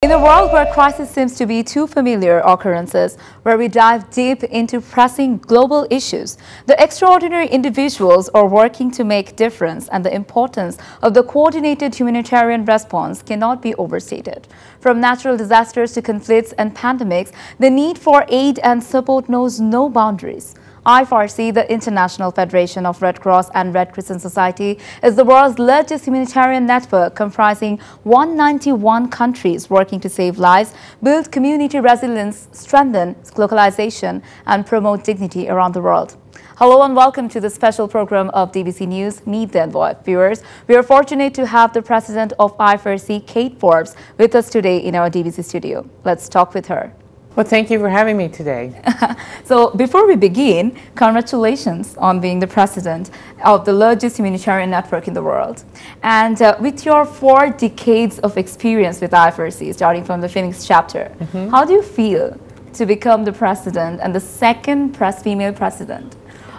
In a world where crisis seems to be too familiar occurrences, where we dive deep into pressing global issues, the extraordinary individuals are working to make difference, and the importance of the coordinated humanitarian response cannot be overstated. From natural disasters to conflicts and pandemics, the need for aid and support knows no boundaries. Ifrc, the International Federation of Red Cross and Red Crescent Society, is the world's largest humanitarian network comprising 191 countries working to save lives, build community resilience, strengthen localization, and promote dignity around the world. Hello and welcome to the special program of DBC News, Meet the Envoy. Viewers, we are fortunate to have the president of Ifrc, Kate Forbes, with us today in our DBC studio. Let's talk with her. Well, thank you for having me today. So before we begin, congratulations on being the president of the largest humanitarian network in the world. And with your 4 decades of experience with Ifrc, starting from the Phoenix chapter, how do you feel to become the president and the second female president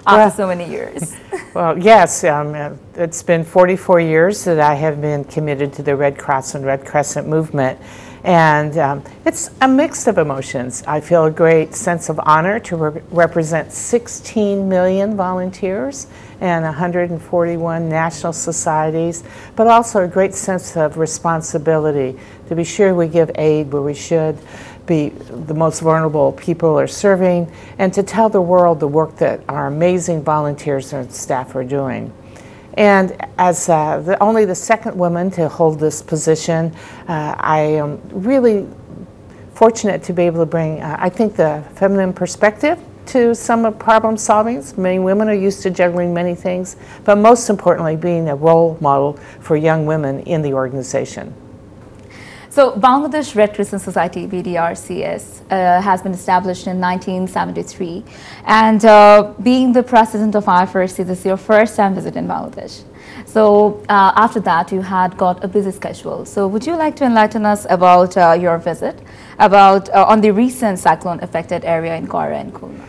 after so many years? Well, yes, it's been 44 years that I have been committed to the Red Cross and Red Crescent movement. And it's a mix of emotions. I feel a great sense of honor to represent 16 million volunteers and 141 national societies, but also a great sense of responsibility to be sure we give aid where we should, be the most vulnerable people are serving, and to tell the world the work that our amazing volunteers and staff are doing. And as only the second woman to hold this position, I am really fortunate to be able to bring, I think, the feminine perspective to some of problem solving. Many women are used to juggling many things, but most importantly, being a role model for young women in the organization. So Bangladesh Red Crescent Society, BDRCS, has been established in 1973, and being the president of Ifrc, this is your first time visit in Bangladesh. So after that, you had got a busy schedule. So would you like to enlighten us about your visit, about on the recent cyclone-affected area in Kwara and Khulna?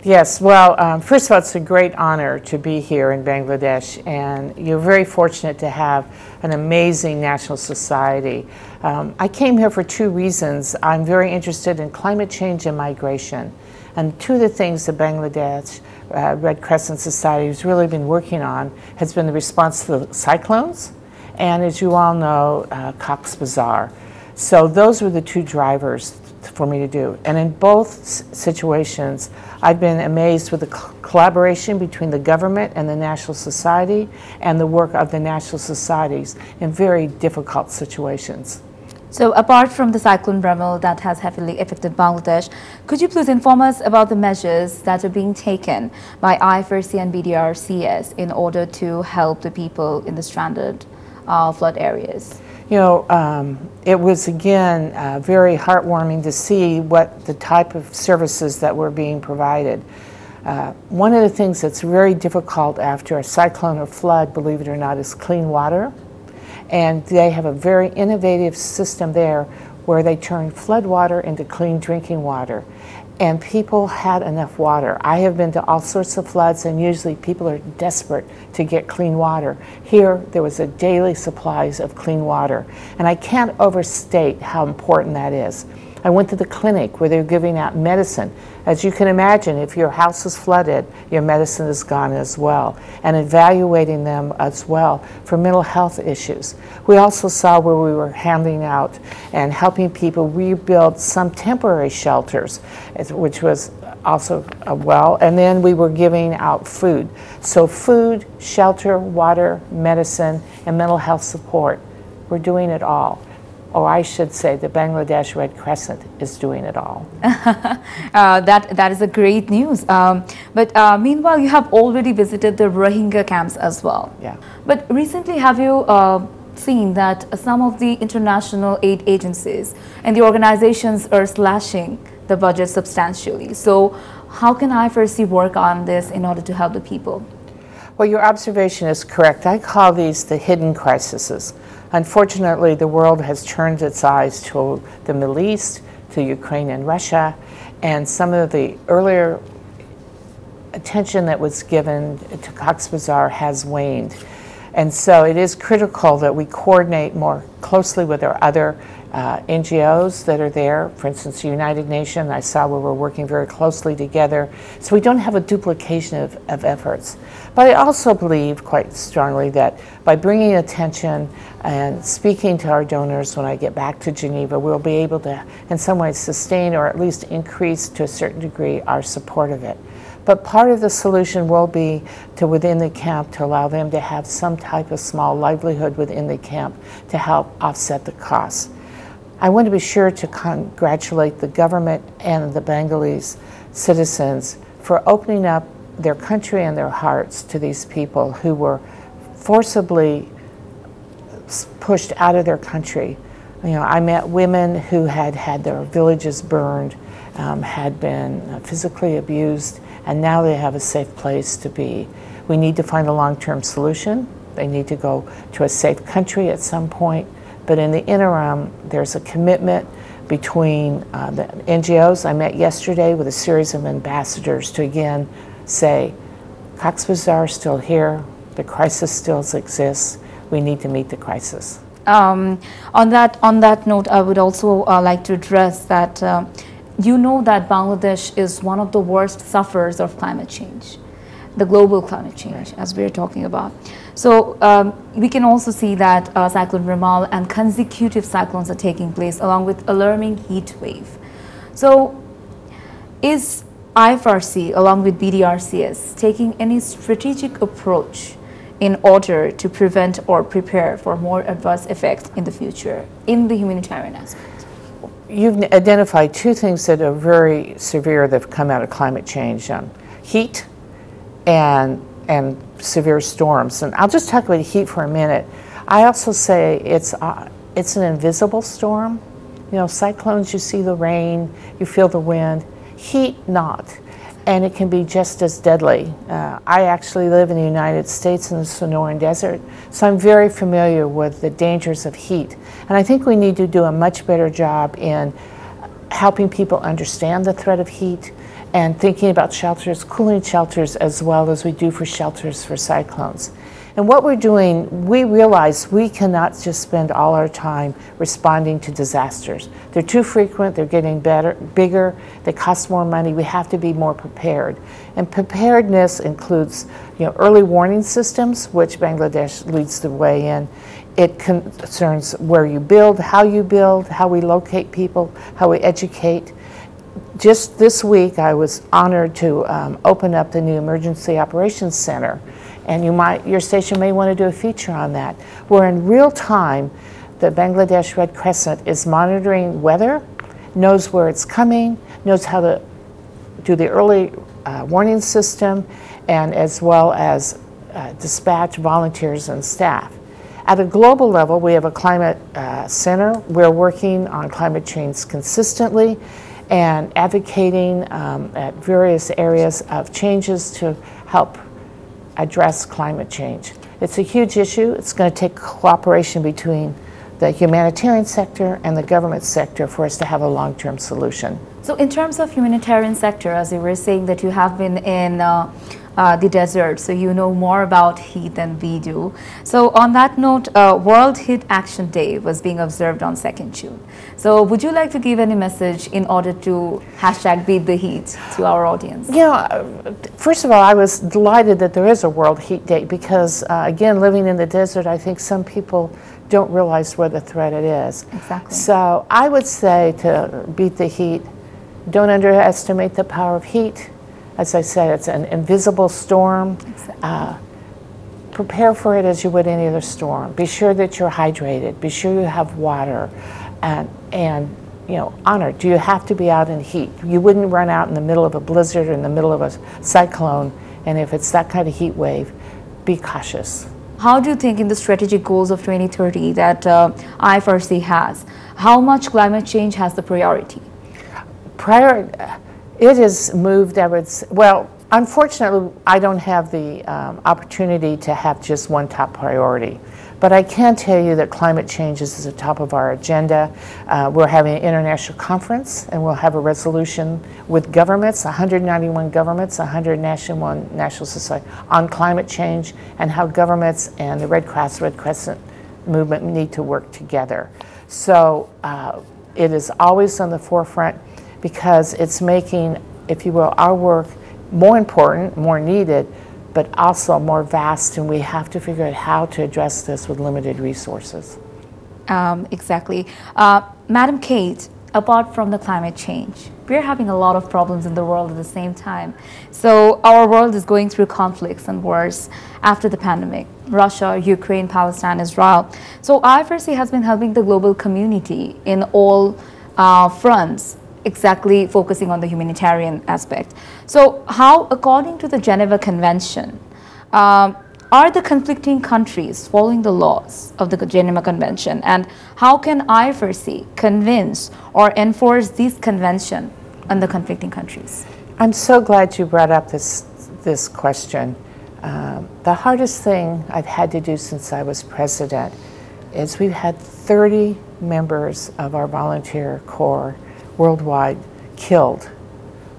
Yes, well, first of all, it's a great honor to be here in Bangladesh, and you're very fortunate to have an amazing national society. I came here for 2 reasons. I'm very interested in climate change and migration, and 2 of the things the Bangladesh Red Crescent Society has really been working on has been the response to the cyclones, and as you all know, Cox's Bazar. So those were the 2 drivers for me to do. And in both situations, I've been amazed with the collaboration between the government and the National Society and the work of the National Societies in very difficult situations. So apart from the cyclone Brahmal that has heavily affected Bangladesh, could you please inform us about the measures that are being taken by Ifrc and BDRCS in order to help the people in the stranded flood areas? You know, it was again very heartwarming to see what the type of services that were being provided. One of the things that's very difficult after a cyclone or flood, believe it or not, is clean water. And they have a very innovative system there where they turn flood water into clean drinking water. And people had enough water. I have been to all sorts of floods, and usually people are desperate to get clean water. Here, there was a daily supplies of clean water, and I can't overstate how important that is. I went to the clinic where they're giving out medicine. As you can imagine, if your house is flooded, your medicine is gone as well, and evaluating them as well for mental health issues. We also saw where we were handing out and helping people rebuild some temporary shelters, which was also well, and then we were giving out food. So food, shelter, water, medicine, and mental health support. We're doing it all. Or I should say the Bangladesh Red Crescent is doing it all. That is a great news. But meanwhile, you have already visited the Rohingya camps as well. Yeah. But recently, have you seen that some of the international aid agencies and the organizations are slashing the budget substantially? So how can Ifrc work on this in order to help the people? Well, your observation is correct. I call these the hidden crises. Unfortunately, the world has turned its eyes to the Middle East, to Ukraine and Russia, and some of the earlier attention that was given to Cox's Bazar has waned. And so it is critical that we coordinate more closely with our other NGOs that are there. For instance, the United Nations, I saw where we're working very closely together. So we don't have a duplication of efforts. But I also believe quite strongly that by bringing attention and speaking to our donors when I get back to Geneva, we'll be able to, in some ways, sustain or at least increase to a certain degree our support of it. But part of the solution will be to, within the camp, to allow them to have some type of small livelihood within the camp to help offset the costs. I want to be sure to congratulate the government and the Bengalese citizens for opening up their country and their hearts to these people who were forcibly pushed out of their country. You know, I met women who had had their villages burned, had been physically abused, and now they have a safe place to be. We need to find a long-term solution. They need to go to a safe country at some point. But in the interim, there's a commitment between the NGOs. I met yesterday with a series of ambassadors to again say, Cox's Bazar is still here, the crisis still exists, we need to meet the crisis. On that note, I would also like to address that you know that Bangladesh is one of the worst sufferers of climate change, the global climate change, as we're talking about. So we can also see that Cyclone Ramal and consecutive cyclones are taking place along with alarming heat wave. So is Ifrc along with BDRCS taking any strategic approach in order to prevent or prepare for more adverse effects in the future in the humanitarian aspect? You've identified two things that are very severe that have come out of climate change, heat and severe storms. And I'll just talk about heat for a minute. I also say it's an invisible storm. You know, cyclones, you see the rain, you feel the wind. Heat, not. And it can be just as deadly. I actually live in the United States in the Sonoran Desert, so I'm very familiar with the dangers of heat. And I think we need to do a much better job in helping people understand the threat of heat and thinking about shelters, cooling shelters, as well as we do for shelters for cyclones. And what we're doing, we realize we cannot just spend all our time responding to disasters. They're too frequent, they're getting bigger, they cost more money, we have to be more prepared. And preparedness includes, you know, early warning systems, which Bangladesh leads the way in. It concerns where you build, how we locate people, how we educate. Just this week, I was honored to open up the new Emergency Operations Center. And your station may want to do a feature on that, where in real time, the Bangladesh Red Crescent is monitoring weather, knows where it's coming, knows how to do the early warning system, and as well as dispatch volunteers and staff. At a global level, we have a climate center. We're working on climate change consistently and advocating at various areas of changes to help address climate change. It's a huge issue. It's going to take cooperation between the humanitarian sector and the government sector for us to have a long-term solution. So in terms of humanitarian sector, as you were saying that you have been in the desert, so you know more about heat than we do. So on that note, World Heat Action Day was being observed on 2nd June. So would you like to give any message in order to #beat the heat to our audience? Yeah, first of all, I was delighted that there is a World Heat Day because, again, living in the desert, I think some people don't realize where the threat it is. Exactly. So I would say to beat the heat, don't underestimate the power of heat. As I said, it's an invisible storm. Exactly. Prepare for it as you would any other storm. Be sure that you're hydrated. Be sure you have water. And you know, honor. Do you have to be out in heat? You wouldn't run out in the middle of a blizzard or in the middle of a cyclone. And if it's that kind of heat wave, be cautious. How do you think in the strategic goals of 2030 that Ifrc has, how much climate change has the priority? It is moved, I would say, well, unfortunately, I don't have the opportunity to have just one top priority. But I can tell you that climate change is at the top of our agenda. We're having an international conference, and we'll have a resolution with governments, 191 governments, 191 national society, on climate change and how governments and the Red Cross, Red Crescent movement need to work together. So it is always on the forefront because it's making, if you will, our work more important, more needed, but also more vast, and we have to figure out how to address this with limited resources. Exactly. Madam Kate, apart from the climate change, we're having a lot of problems in the world at the same time. So our world is going through conflicts and wars after the pandemic. Russia, Ukraine, Palestine, Israel. So Ifrc has been helping the global community in all fronts, exactly focusing on the humanitarian aspect. So how, according to the Geneva Convention, are the conflicting countries following the laws of the Geneva Convention, and how can Ifrc convince or enforce this convention on the conflicting countries? I'm so glad you brought up this question. The hardest thing I've had to do since I was president is we've had 30 members of our volunteer corps worldwide killed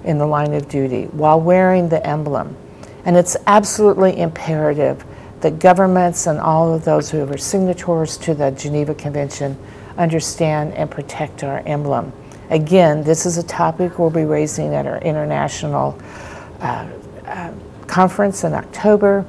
in the line of duty while wearing the emblem. And it's absolutely imperative that governments and all of those who are signatories to the Geneva Convention understand and protect our emblem. Again, this is a topic we'll be raising at our international conference in October,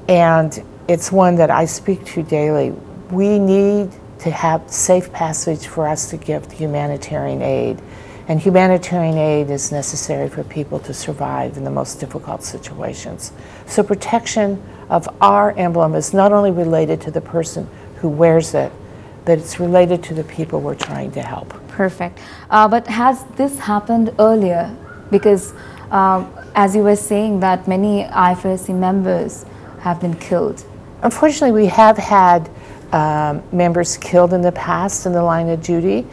and it's one that I speak to daily. We need to have safe passage for us to give humanitarian aid. And humanitarian aid is necessary for people to survive in the most difficult situations. So protection of our emblem is not only related to the person who wears it, but it's related to the people we're trying to help. Perfect. But has this happened earlier? Because as you were saying that many Ifrc members have been killed. Unfortunately, we have had members killed in the past in the line of duty,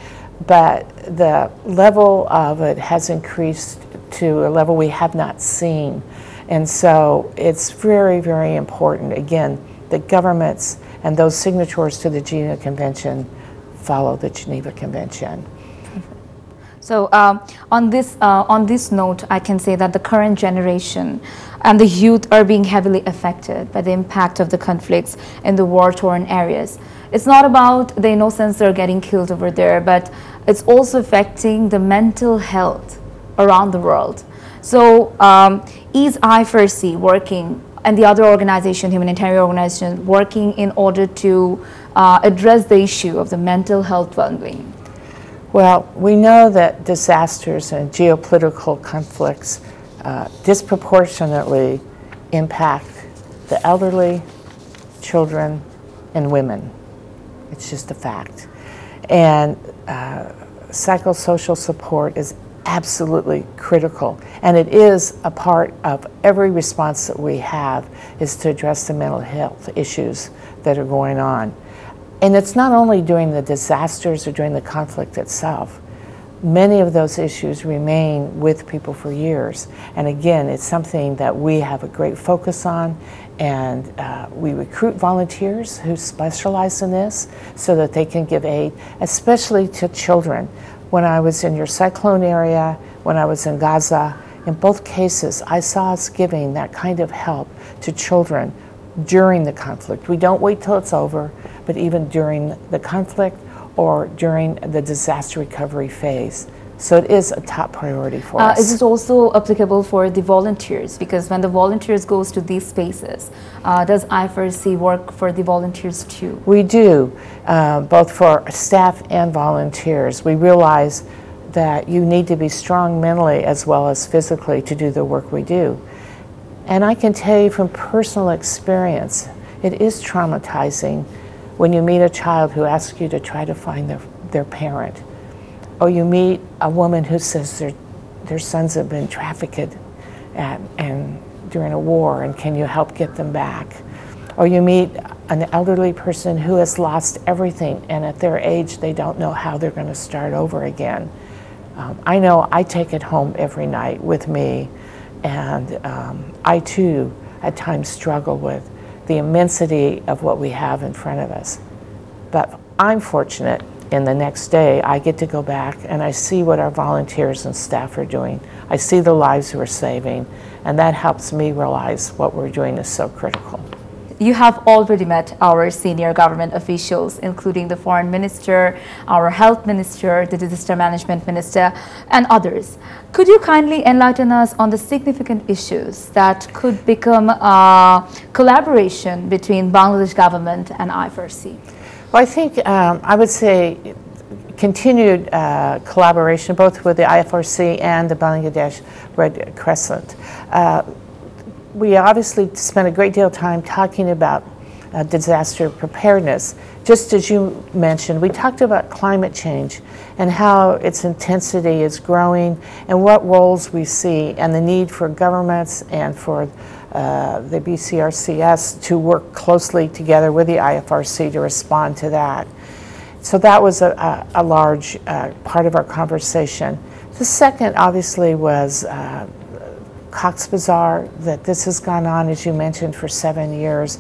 but the level of it has increased to a level we have not seen. And so it's very, very important, again, that governments and those signatories to the Geneva Convention follow the Geneva Convention. So on this note, I can say that the current generation and the youth are being heavily affected by the impact of the conflicts in the war-torn areas. It's not about the innocents that are getting killed over there, but it's also affecting the mental health around the world. So is Ifrc working, and the other organization, humanitarian organization, working in order to address the issue of the mental health well-being? Well, we know that disasters and geopolitical conflicts disproportionately impact the elderly, children, and women. It's just a fact. And psychosocial support is absolutely critical. And it is a part of every response that we have is to address the mental health issues that are going on. And it's not only during the disasters or during the conflict itself. Many of those issues remain with people for years. And again, it's something that we have a great focus on, and we recruit volunteers who specialize in this so that they can give aid, especially to children. When I was in your cyclone area, when I was in Gaza, in both cases, I saw us giving that kind of help to children during the conflict. We don't wait till it's over, but even during the conflict or during the disaster recovery phase. So it is a top priority for us. Is this also applicable for the volunteers? Because when the volunteers goes to these spaces, does Ifrc work for the volunteers too? We do, both for staff and volunteers. We realize that you need to be strong mentally as well as physically to do the work we do. And I can tell you from personal experience, it is traumatizing when you meet a child who asks you to try to find their parent. Or you meet a woman who says their sons have been trafficked and during a war, and can you help get them back? Or you meet an elderly person who has lost everything, and at their age they don't know how they're going to start over again. I know I take it home every night with me, and I too at times struggle with the immensity of what we have in front of us. But I'm fortunate, in the next day I get to go back and I see what our volunteers and staff are doing. I see the lives we're saving, and that helps me realize what we're doing is so critical. you have already met our senior government officials, including the Foreign Minister, our Health Minister, the Disaster Management Minister, and others. Could you kindly enlighten us on the significant issues that could become a collaboration between Bangladesh government and Ifrc? Well, I think I would say continued collaboration both with the Ifrc and the Bangladesh Red Crescent. We obviously spent a great deal of time talking about disaster preparedness. Just as you mentioned, we talked about climate change and how its intensity is growing and what roles we see and the need for governments and for the BCRCS to work closely together with the Ifrc to respond to that. So that was a large part of our conversation. The second, obviously, was Cox's Bazar, that this has gone on, as you mentioned, for 7 years.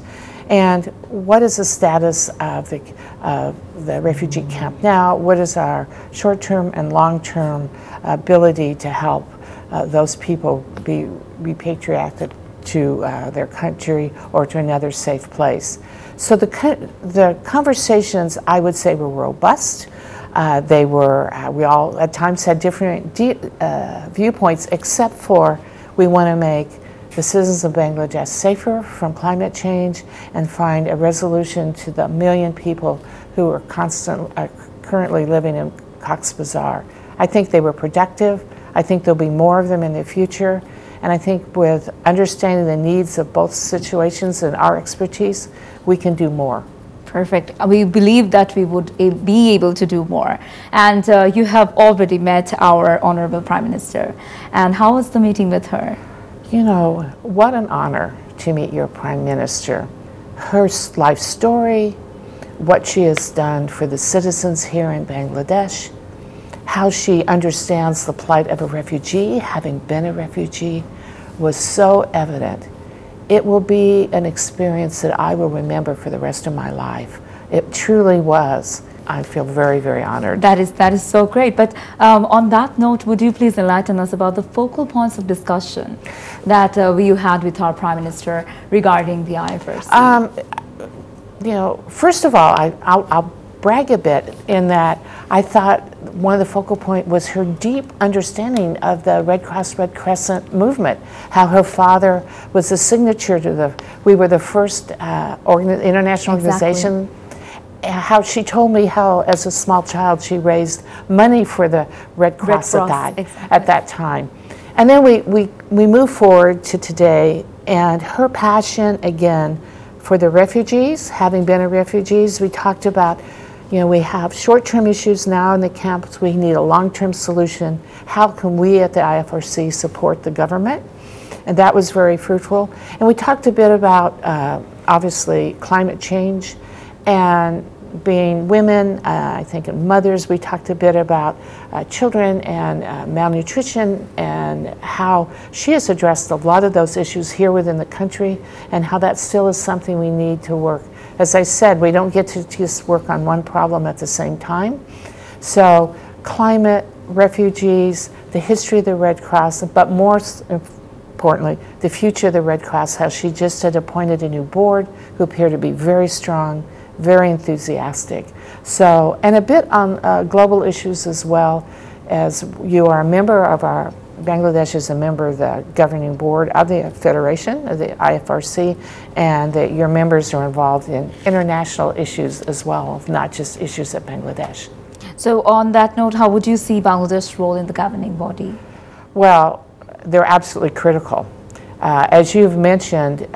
And what is the status of the refugee camp now? What is our short-term and long-term ability to help those people be repatriated to their country or to another safe place? So the conversations, I would say, were robust. They were, we all at times had different viewpoints, except for we want to make the citizens of Bangladesh safer from climate change and find a resolution to the 1 million people who are currently living in Cox's Bazar. I think they were productive. I think there'll be more of them in the future. And I think with understanding the needs of both situations and our expertise, we can do more. Perfect. We believe that we would be able to do more. And you have already met our Honorable Prime Minister. And how was the meeting with her? You know, what an honor to meet your Prime Minister. Her life story, what she has done for the citizens here in Bangladesh, how she understands the plight of a refugee, having been a refugee, was so evident. It will be an experience that I will remember for the rest of my life. It truly was. I feel very, very honored. That is so great. But on that note, would you please enlighten us about the focal points of discussion that you had with our Prime Minister regarding the Ifrc? You know, first of all, I'll brag a bit in that I thought one of the focal point was her deep understanding of the Red Cross Red Crescent movement, how her father was the signature to we were the first international organization. How she told me how as a small child she raised money for the Red Cross at that time. And then we move forward to today, and her passion again for the refugees, having been a refugees, we talked about, you know, we have short-term issues now in the camps. We need a long-term solution. How can we at the Ifrc support the government? And that was very fruitful. And we talked a bit about, obviously, climate change and being women, I think, and mothers. We talked a bit about children and malnutrition and how she has addressed a lot of those issues here within the country and how that still is something we need to work. As I said, we don't get to just work on one problem at the same time. So climate, refugees, the history of the Red Cross, but more importantly, the future of the Red Cross, how she just had appointed a new board who appear to be very strong, very enthusiastic. So, and a bit on global issues as well, as you are a member of our, Bangladesh is a member of the governing board of the Federation, of the Ifrc, and that your members are involved in international issues as well, not just issues at Bangladesh. So on that note, how would you see Bangladesh's role in the governing body? Well, they're absolutely critical. As you've mentioned,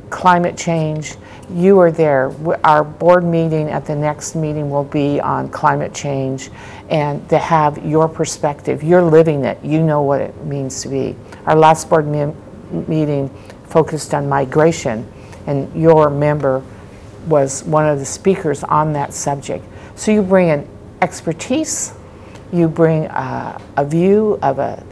climate change, you are there. Our board meeting at the next meeting will be on climate change, and to have your perspective, you're living it, you know what it means to be. Our last board meeting focused on migration, and your member was one of the speakers on that subject. So you bring an expertise, you bring a view of a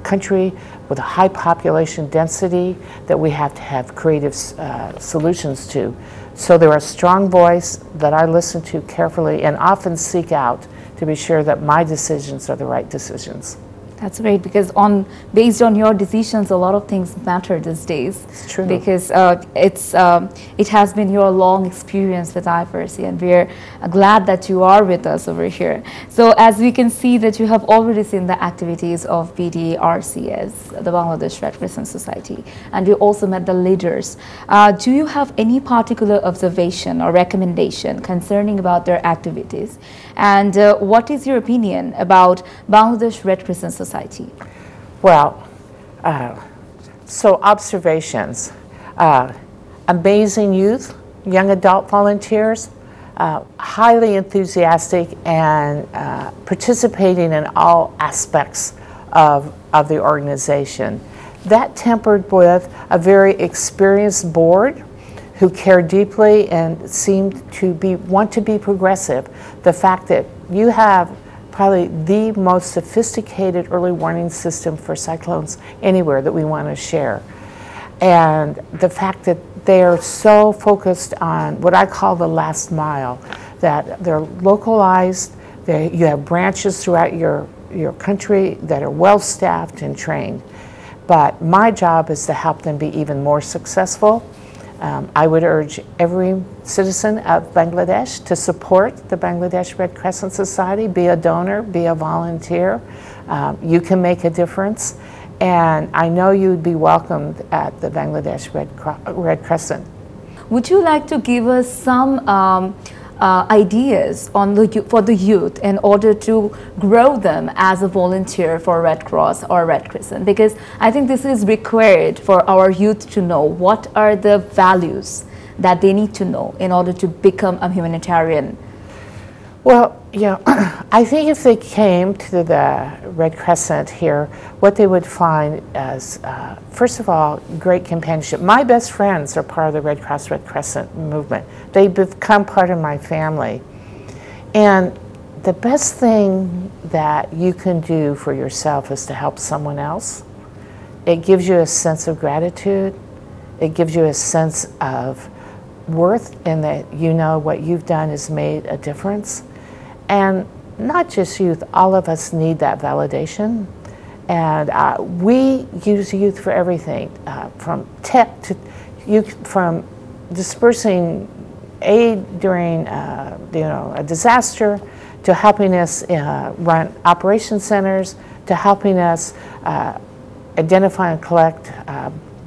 country with a high population density that we have to have creative solutions to. So they're a strong voice that I listen to carefully and often seek out to be sure that my decisions are the right decisions. That's great, because based on your decisions, a lot of things matter these days. It's true. Because it has been your long experience with Ifrc, and we're glad that you are with us over here. So as we can see that you have already seen the activities of BDRCS, the Bangladesh Red Crescent Society, and you also met the leaders. Do you have any particular observation or recommendation concerning about their activities? And what is your opinion about Bangladesh Red Crescent Society? Well, so observations. Amazing youth, young adult volunteers, highly enthusiastic and participating in all aspects of the organization. That tempered with a very experienced board who care deeply and seem to want to be progressive. The fact that you have probably the most sophisticated early warning system for cyclones anywhere that we want to share. And the fact that they are so focused on what I call the last mile, that they're localized, you have branches throughout your country that are well staffed and trained. But my job is to help them be even more successful. I would urge every citizen of Bangladesh to support the Bangladesh Red Crescent Society, be a donor, be a volunteer. You can make a difference, and I know you'd be welcomed at the Bangladesh Red Crescent. Would you like to give us some ideas for the youth in order to grow them as a volunteer for Red Cross or Red Crescent? Because I think this is required for our youth to know what are the values that they need to know in order to become a humanitarian. Well, I think if they came to the Red Crescent here, what they would find is, first of all, great companionship. My best friends are part of the Red Cross Red Crescent movement. They become part of my family. And the best thing that you can do for yourself is to help someone else. It gives you a sense of gratitude. It gives you a sense of worth in that you know what you've done has made a difference. And not just youth, all of us need that validation. And we use youth for everything, from tech to from dispersing aid during a disaster, to helping us run operation centers, to helping us identify and collect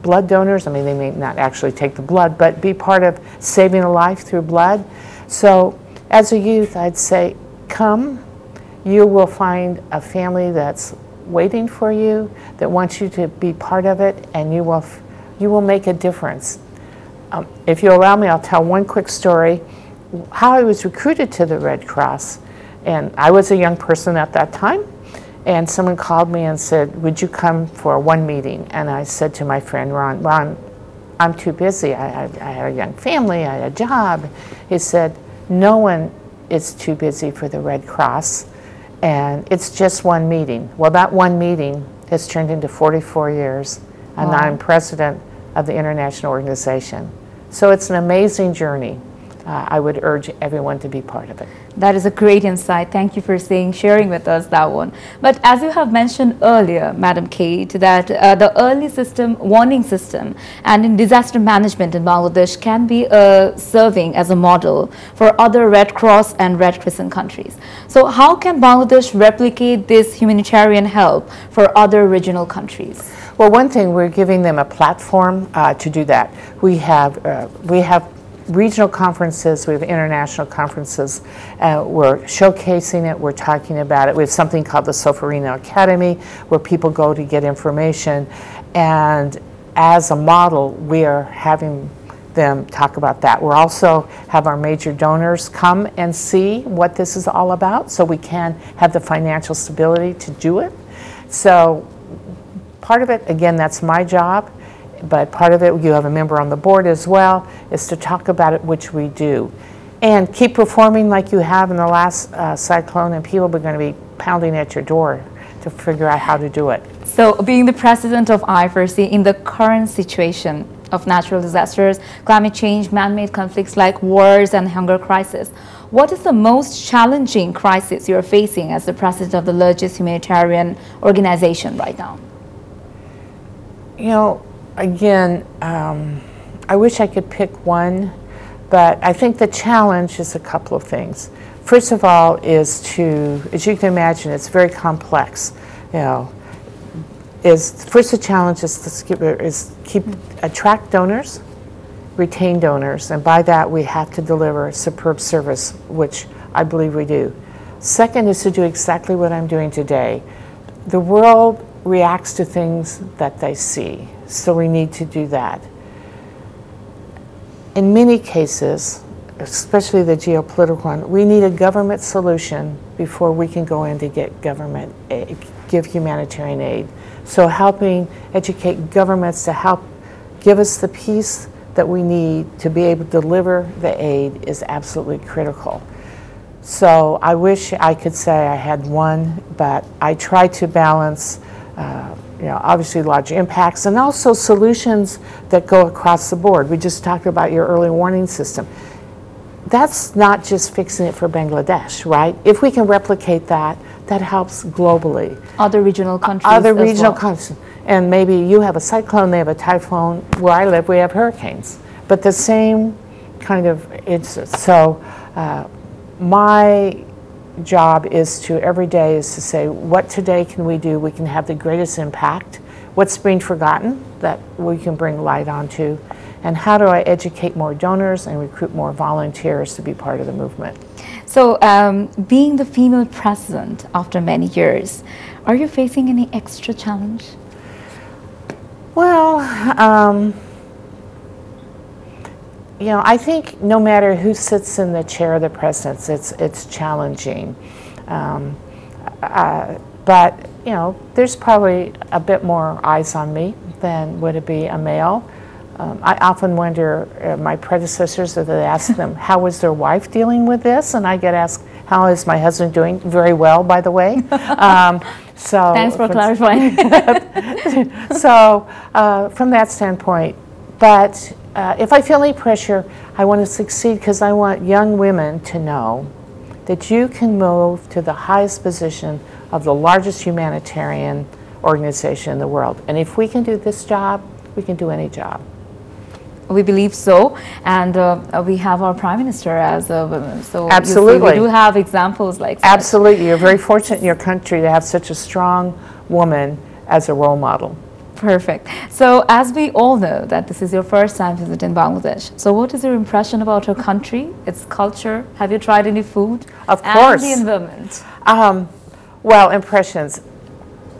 blood donors. I mean, they may not actually take the blood, but be part of saving a life through blood. So as a youth, I'd say, come. You will find a family that's waiting for you, that wants you to be part of it, and you will make a difference. If you allow me, I'll tell one quick story. How I was recruited to the Red Cross, and I was a young person at that time, and someone called me and said, would you come for one meeting? And I said to my friend, Ron, I'm too busy. I had a young family, I had a job. He said, no one is too busy for the Red Cross, and it's just one meeting. Well, that one meeting has turned into 44 years, and I'm president of the international organization. So it's an amazing journey. I would urge everyone to be part of it. That is a great insight. Thank you for sharing with us that one. But as you have mentioned earlier, Madam Kate, that the early warning system and in disaster management in Bangladesh can be serving as a model for other Red Cross and Red Crescent countries. So how can Bangladesh replicate this humanitarian help for other regional countries? Well, one thing, we're giving them a platform to do that. We have regional conferences, we have international conferences, we're showcasing it, we're talking about it. We have something called the Sofarino Academy where people go to get information, and as a model we are having them talk about that. We'll also have our major donors come and see what this is all about so we can have the financial stability to do it. So part of it, again, that's my job. But part of it, you have a member on the board as well, is to talk about it, which we do. And keep performing like you have in the last cyclone, and people are going to be pounding at your door to figure out how to do it. So being the president of Ifrc, in the current situation of natural disasters, climate change, man-made conflicts like wars and hunger crisis, What is the most challenging crisis you're facing as the president of the largest humanitarian organization right now? You know, again, I wish I could pick one, but I think the challenge is a couple of things. First of all is to, as you can imagine, it's very complex. You know, first the challenge is to attract donors, retain donors, and by that we have to deliver a superb service, which I believe we do. Second is to do exactly what I'm doing today. The world reacts to things that they see, so we need to do that. In many cases, especially the geopolitical one, we need a government solution before we can go in to get government aid, give humanitarian aid. So helping educate governments to help give us the peace that we need to be able to deliver the aid is absolutely critical. So I wish I could say I had one, but I try to balance you know, obviously large impacts and also solutions that go across the board. We just talked about your early warning system. That's not just fixing it for Bangladesh, right? If we can replicate that, that helps globally. Other regional countries Other regional countries. And maybe you have a cyclone, they have a typhoon. Where I live, we have hurricanes. But the same kind of, so my job is to, every day is to say, what today can we do? We can have the greatest impact. What's being forgotten that we can bring light onto? And how do I educate more donors and recruit more volunteers to be part of the movement? So being the female president after many years, are you facing any extra challenge? Well, you know, I think no matter who sits in the chair of the presidency, it's challenging. But, you know, there's probably a bit more eyes on me than would it be a male. I often wonder, my predecessors, if they ask them, how was their wife dealing with this? And I get asked, how is my husband doing? Very well, by the way. So thanks for clarifying. So from that standpoint, but if I feel any pressure, I want to succeed because I want young women to know that you can move to the highest position of the largest humanitarian organization in the world. And if we can do this job, we can do any job. We believe so, and we have our Prime Minister as a woman. So absolutely, we do have examples like that. Absolutely, you're very fortunate in your country to have such a strong woman as a role model. Perfect. So as we all know that this is your first time visiting Bangladesh, so what is your impression about your country, its culture? Have you tried any food? Of course. And the environment? Well, impressions.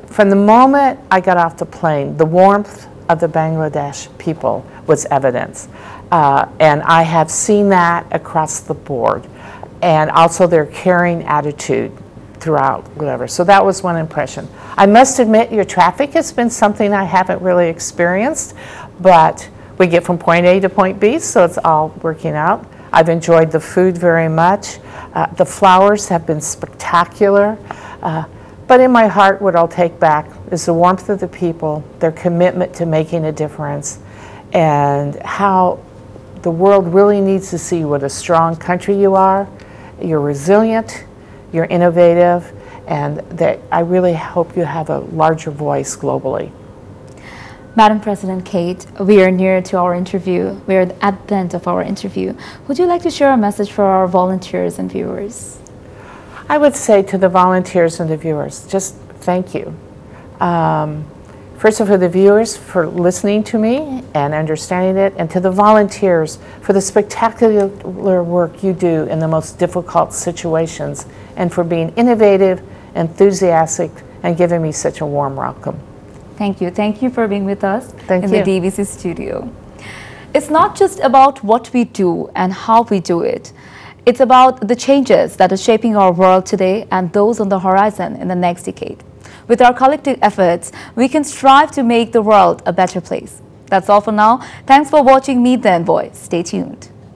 From the moment I got off the plane, the warmth of the Bangladesh people was evidence. And I have seen that across the board. And also their caring attitude throughout, whatever. So that was one impression. I must admit, your traffic has been something I haven't really experienced, but we get from point A to point B, so it's all working out. I've enjoyed the food very much. The flowers have been spectacular. But in my heart, what I'll take back is the warmth of the people, their commitment to making a difference, and how the world really needs to see what a strong country you are. You're resilient, you're innovative, and that I really hope you have a larger voice globally. Madam President Kate, we are near to our interview. We are at the end of our interview. Would you like to share a message for our volunteers and viewers? I would say to the volunteers and the viewers, just thank you. First of all, the viewers for listening to me and understanding it, and to the volunteers for the spectacular work you do in the most difficult situations, and for being innovative, enthusiastic, and giving me such a warm welcome. Thank you. Thank you for being with us in the DVC studio. It's not just about what we do and how we do it. It's about the changes that are shaping our world today and those on the horizon in the next decade. With our collective efforts, we can strive to make the world a better place. That's all for now. Thanks for watching Meet the Envoy. Stay tuned.